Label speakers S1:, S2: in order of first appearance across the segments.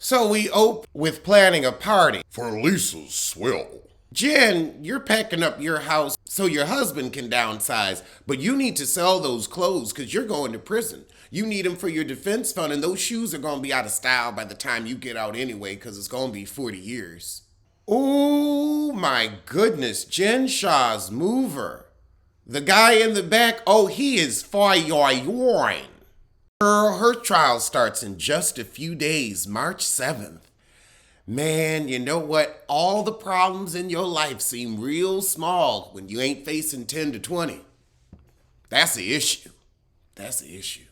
S1: So we open with planning a party.
S2: For Lisa's swill.
S1: Jen, you're packing up your house so your husband can downsize, but you need to sell those clothes because you're going to prison. You need them for your defense fund, and those shoes are going to be out of style by the time you get out anyway because it's going to be 40 years. Oh my goodness, Jen Shaw's mover. The guy in the back, oh, he is fire. Girl, her trial starts in just a few days, March 7th. Man, you know what? All the problems in your life seem real small when you ain't facing 10 to 20. That's the issue. That's the issue.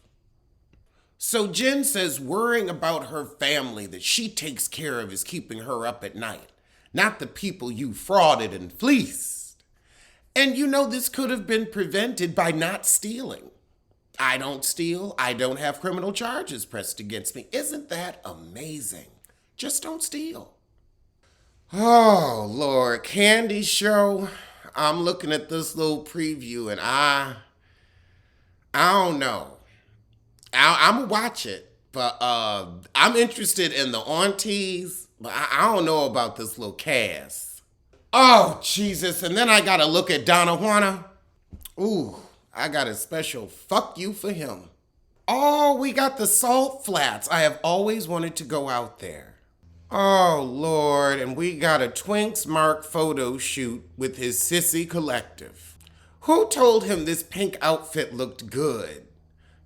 S1: So Jen says worrying about her family that she takes care of is keeping her up at night, not the people you frauded and fleeced. And you know this could have been prevented by not stealing. I don't steal. I don't have criminal charges pressed against me. Isn't that amazing? Just don't steal. Oh, Lord. Candy show. I'm looking at this little preview and I don't know. I'm going to watch it. But I'm interested in the aunties. But I don't know about this little cast. Oh, Jesus. And then I got to look at Donna Juana. Ooh, I got a special fuck you for him. Oh, we got the Salt Flats. I have always wanted to go out there. Oh, Lord, and we got a Twinks Mark photo shoot with his sissy collective. Who told him this pink outfit looked good?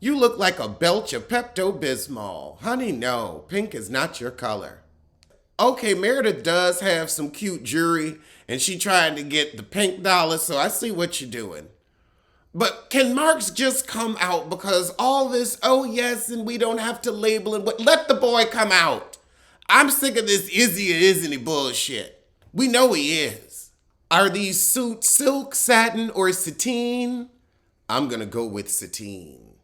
S1: You look like a belch of Pepto-Bismol. Honey, no, pink is not your color. Okay, Meredith does have some cute jewelry, and she trying to get the pink dollar, so I see what you're doing. But can Marks just come out because all this, oh yes, and we don't have to label it, but let the boy come out. I'm sick of this is he or isn't he bullshit. We know he is. Are these suits silk, satin, or sateen? I'm gonna go with sateen.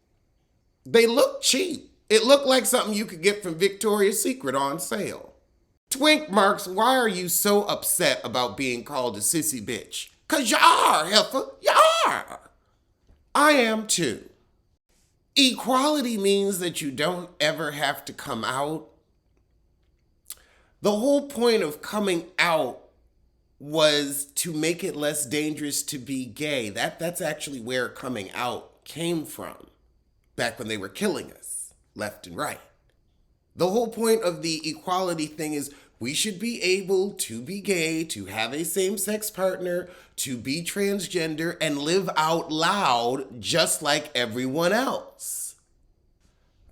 S1: They look cheap. It looked like something you could get from Victoria's Secret on sale. Twink Marks, why are you so upset about being called a sissy bitch? 'Cause you are, heifer, you are. I am too. Equality means that you don't ever have to come out. The whole point of coming out was to make it less dangerous to be gay. That's actually where coming out came from, back when they were killing us, left and right. The whole point of the equality thing is we should be able to be gay, to have a same-sex partner, to be transgender, and live out loud just like everyone else.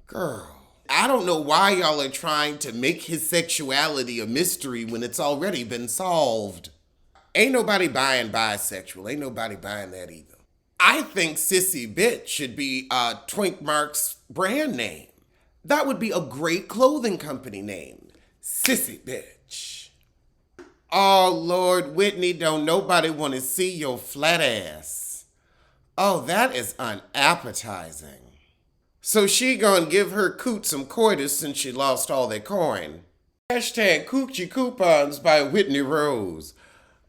S1: Girl. I don't know why y'all are trying to make his sexuality a mystery when it's already been solved. Ain't nobody buying bisexual. Ain't nobody buying that either. I think Sissy Bitch should be Twink Mark's brand name. That would be a great clothing company name. Sissy Bitch. Oh, Lord Whitney, don't nobody want to see your flat ass. Oh, that is unappetizing. So she gonna give her coot some coitus since she lost all their coin. Hashtag Coochie Coupons by Whitney Rose.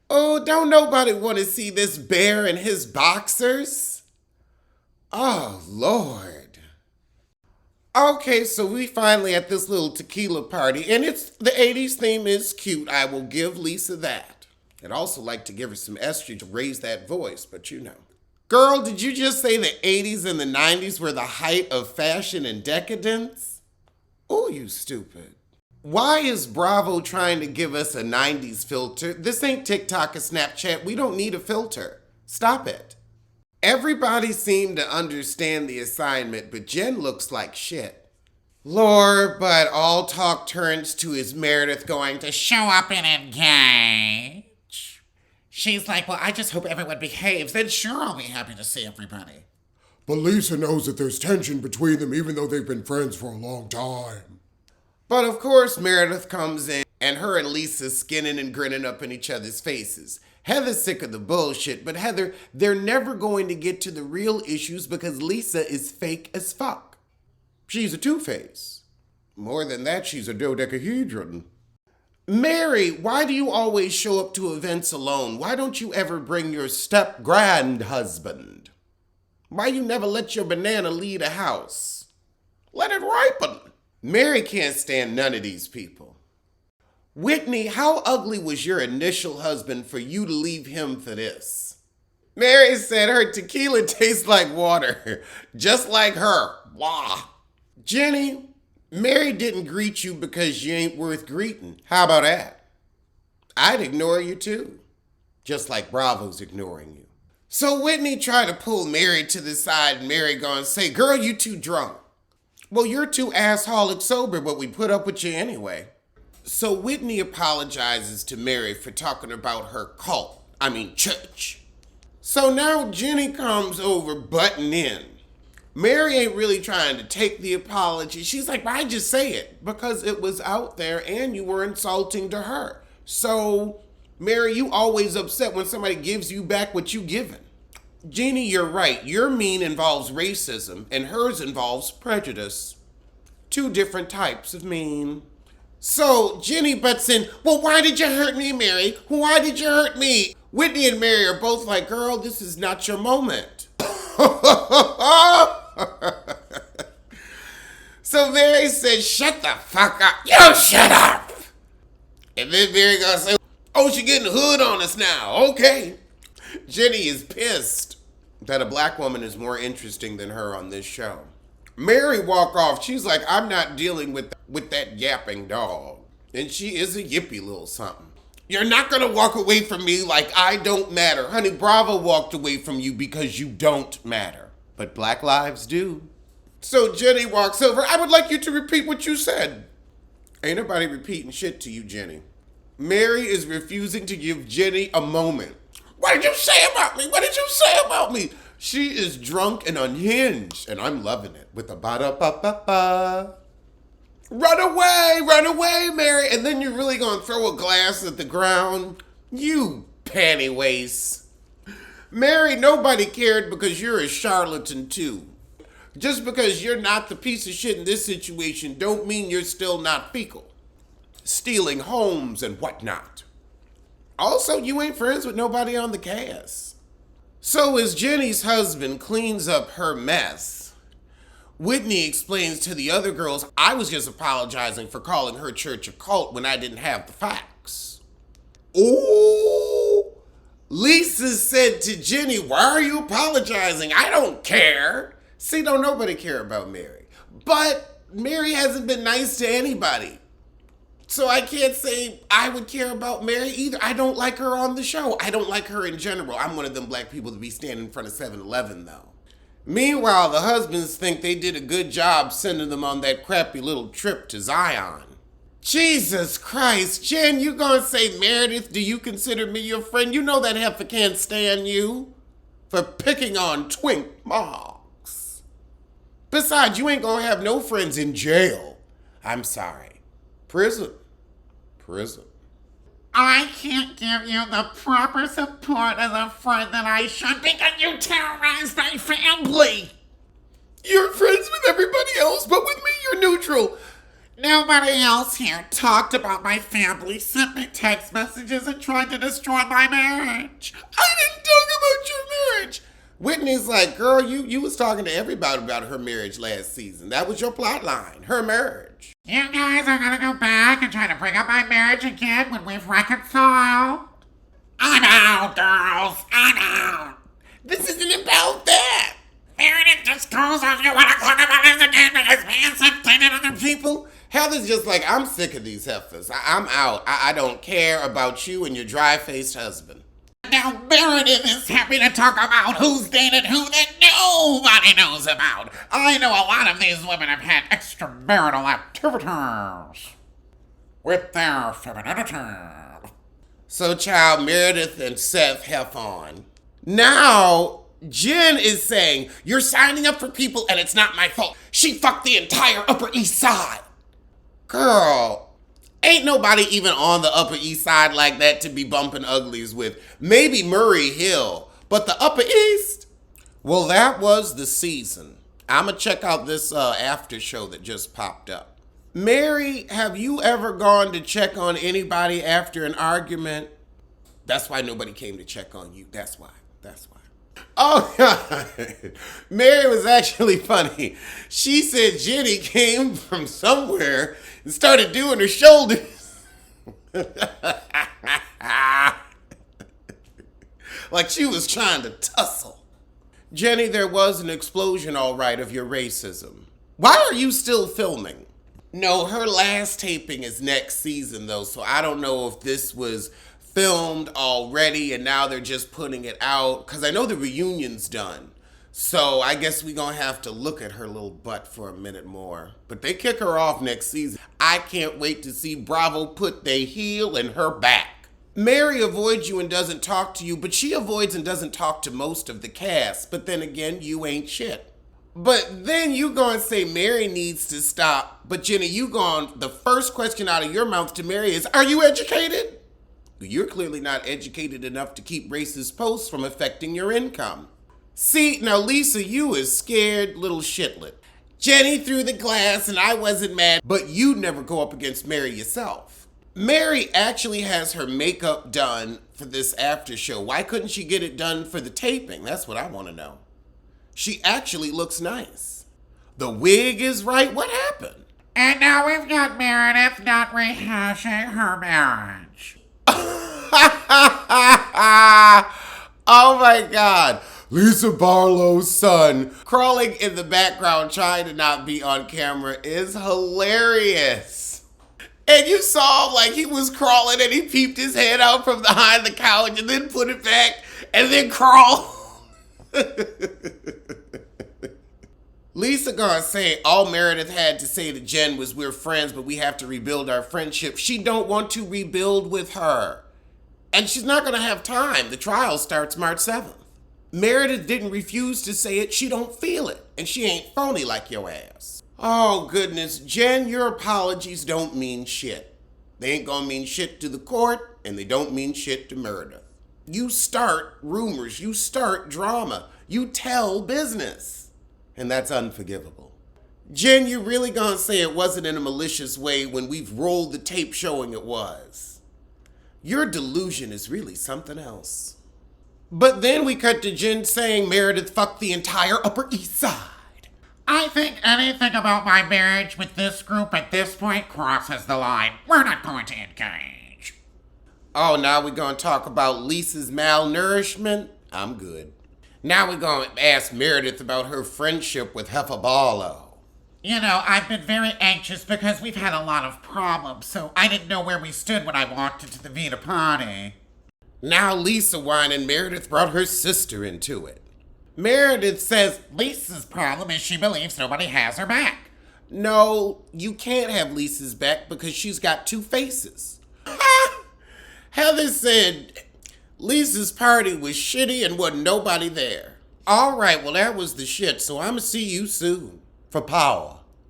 S1: Oh, don't nobody want to see this bear in his boxers? Oh, Lord. Okay, so we finally at this little tequila party, and it's the 80s theme is cute. I will give Lisa that. I'd also like to give her some estrogen to raise that voice, but you know. Girl, did you just say the 80s and the 90s were the height of fashion and decadence? Oh, you stupid. Why is Bravo trying to give us a 90s filter? This ain't TikTok or Snapchat. We don't need a filter. Stop it. Everybody seemed to understand the assignment, but Jen looks like shit. Lord, but all talk turns to his Meredith going to show up and engage. She's like, well, I just hope everyone behaves. Then sure, I'll be happy to see everybody.
S2: But Lisa knows that there's tension between them even though they've been friends for a long time.
S1: But of course, Meredith comes in and her and Lisa skinning and grinning up in each other's faces. Heather's sick of the bullshit, but Heather, they're never going to get to the real issues because Lisa is fake as fuck. She's a two-face. More than that, she's a dodecahedron. Mary, why do you always show up to events alone? Why don't you ever bring your step-grand-husband? Why you never let your banana lead a house? Let it ripen. Mary can't stand none of these people. Whitney, how ugly was your initial husband for you to leave him for this? Mary said her tequila tastes like water, just like her. Blah. Jenny, Mary didn't greet you because you ain't worth greeting. How about that? I'd ignore you too, just like Bravo's ignoring you. So Whitney tried to pull Mary to the side and Mary gonna say, girl, you too drunk. Well, you're too assholic sober, but we put up with you anyway. So Whitney apologizes to Mary for talking about her church. So now Jenny comes over butting in. Mary ain't really trying to take the apology. She's like, why'd you say it? Because it was out there and you were insulting to her. So, Mary, you always upset when somebody gives you back what you given. Jeannie, you're right. Your mean involves racism and hers involves prejudice. Two different types of mean. So Jenny butts in, well, why did you hurt me, Mary? Why did you hurt me? Whitney and Mary are both like, girl, this is not your moment. So Mary says, shut the fuck up. You shut up. And then Mary gonna say, oh, she getting hood on us now. Okay. Jenny is pissed that a black woman is more interesting than her on this show. Mary walk off. She's like, I'm not dealing with that yapping dog. And she is a yippy little something. You're not gonna walk away from me like I don't matter. Honey, Bravo walked away from you because you don't matter. But black lives do. So Jenny walks over. I would like you to repeat what you said. Ain't nobody repeating shit to you, Jenny. Mary is refusing to give Jenny a moment. What did you say about me? What did you say about me? She is drunk and unhinged, and I'm loving it with a ba-da-ba-ba-ba. Run away, Mary. And then you're really gonna throw a glass at the ground? You panty waste. Mary, nobody cared because you're a charlatan too. Just because you're not the piece of shit in this situation don't mean you're still not fecal. Stealing homes and whatnot. Also, you ain't friends with nobody on the cast. So as Jenny's husband cleans up her mess, Whitney explains to the other girls, I was just apologizing for calling her church a cult when I didn't have the facts. Ooh, Lisa said to Jenny, why are you apologizing? I don't care. See, don't nobody care about Mary. But Mary hasn't been nice to anybody. So I can't say I would care about Mary either. I don't like her on the show. I don't like her in general. I'm one of them black people to be standing in front of 7-Eleven though. Meanwhile, the husbands think they did a good job sending them on that crappy little trip to Zion. Jesus Christ, Jen, you gonna say, Meredith, do you consider me your friend? You know that heifer can't stand you for picking on twink marks. Besides, you ain't gonna have no friends in jail. I'm sorry. Prison.
S3: I can't give you the proper support as a friend that I should because you terrorized my family.
S1: You're friends with everybody else, but with me you're neutral.
S3: Nobody else here talked about my family, sent me text messages, and tried to destroy my marriage.
S1: I didn't talk about your marriage. Whitney's like, girl, you was talking to everybody about her marriage last season. That was your plot line, her marriage.
S3: You guys are gonna go back and try to bring up my marriage again when we've reconciled? I'm out, girls. I'm out.
S1: This isn't about that.
S3: Meredith just goes on you want to talk about this again because me and some 10 other people.
S1: Heather's just like, I'm sick of these heifers. I'm out. I don't care about you and your dry-faced husband.
S3: Now Meredith is happy to talk about who's dated who that nobody knows about. I know a lot of these women have had extramarital activities with their femininity.
S1: So, child, Meredith and Seth have on. Now, Jen is saying, you're signing up for people and it's not my fault. She fucked the entire Upper East Side. Girl, ain't nobody even on the Upper East Side like that to be bumping uglies with. Maybe Murray Hill, but the Upper East? Well, that was the season. I'ma check out this after show that just popped up. Mary, have you ever gone to check on anybody after an argument? That's why nobody came to check on you. That's why. Oh, God. Mary was actually funny. She said Jenny came from somewhere and started doing her shoulders. Like she was trying to tussle. Jenny, there was an explosion, all right, of your racism. Why are you still filming? No, her last taping is next season, though, so I don't know if this was filmed already and now they're just putting it out, because I know the reunion's done. So I guess we're going to have to look at her little butt for a minute more. But they kick her off next season. I can't wait to see Bravo put their heel in her back. Mary avoids you and doesn't talk to you, but she avoids and doesn't talk to most of the cast. But then again, you ain't shit. But then you gonna say Mary needs to stop. But Jenny, the first question out of your mouth to Mary is, are you educated? You're clearly not educated enough to keep racist posts from affecting your income. See, now Lisa, you is scared little shitlet. Jenny threw the glass and I wasn't mad, but you'd never go up against Mary yourself. Mary actually has her makeup done for this after show. Why couldn't she get it done for the taping? That's what I want to know. She actually looks nice. The wig is right. What happened?
S3: And now we've got Meredith not rehashing her marriage.
S1: Oh my God. Lisa Barlow's son crawling in the background trying to not be on camera is hilarious. And you saw him like he was crawling and he peeped his head out from behind the couch and then put it back and then crawl. Lisa gonna say all Meredith had to say to Jen was we're friends, but we have to rebuild our friendship. She don't want to rebuild with her. And she's not gonna have time. The trial starts March 7th. Meredith didn't refuse to say it. She don't feel it. And she ain't phony like your ass. Oh, goodness. Jen, your apologies don't mean shit. They ain't gonna mean shit to the court, and they don't mean shit to Meredith. You start rumors. You start drama. You tell business. And that's unforgivable. Jen, you really gonna say it wasn't in a malicious way when we've rolled the tape showing it was? Your delusion is really something else. But then we cut to Jen saying Meredith fucked the entire Upper East Side.
S3: I think anything about my marriage with this group at this point crosses the line. We're not going to engage.
S1: Oh, now we're gonna talk about Lisa's malnourishment? I'm good. Now we're gonna ask Meredith about her friendship with Heifer Barlow.
S3: You know, I've been very anxious because we've had a lot of problems, so I didn't know where we stood when I walked into the Vita party.
S1: Now Lisa whining Meredith brought her sister into it. Meredith says
S3: Lisa's problem is she believes nobody has her back.
S1: no, you can't have Lisa's back because she's got two faces. Heather said Lisa's party was shitty and wasn't nobody there. All right, well that was the shit, so I'ma see you soon. For power.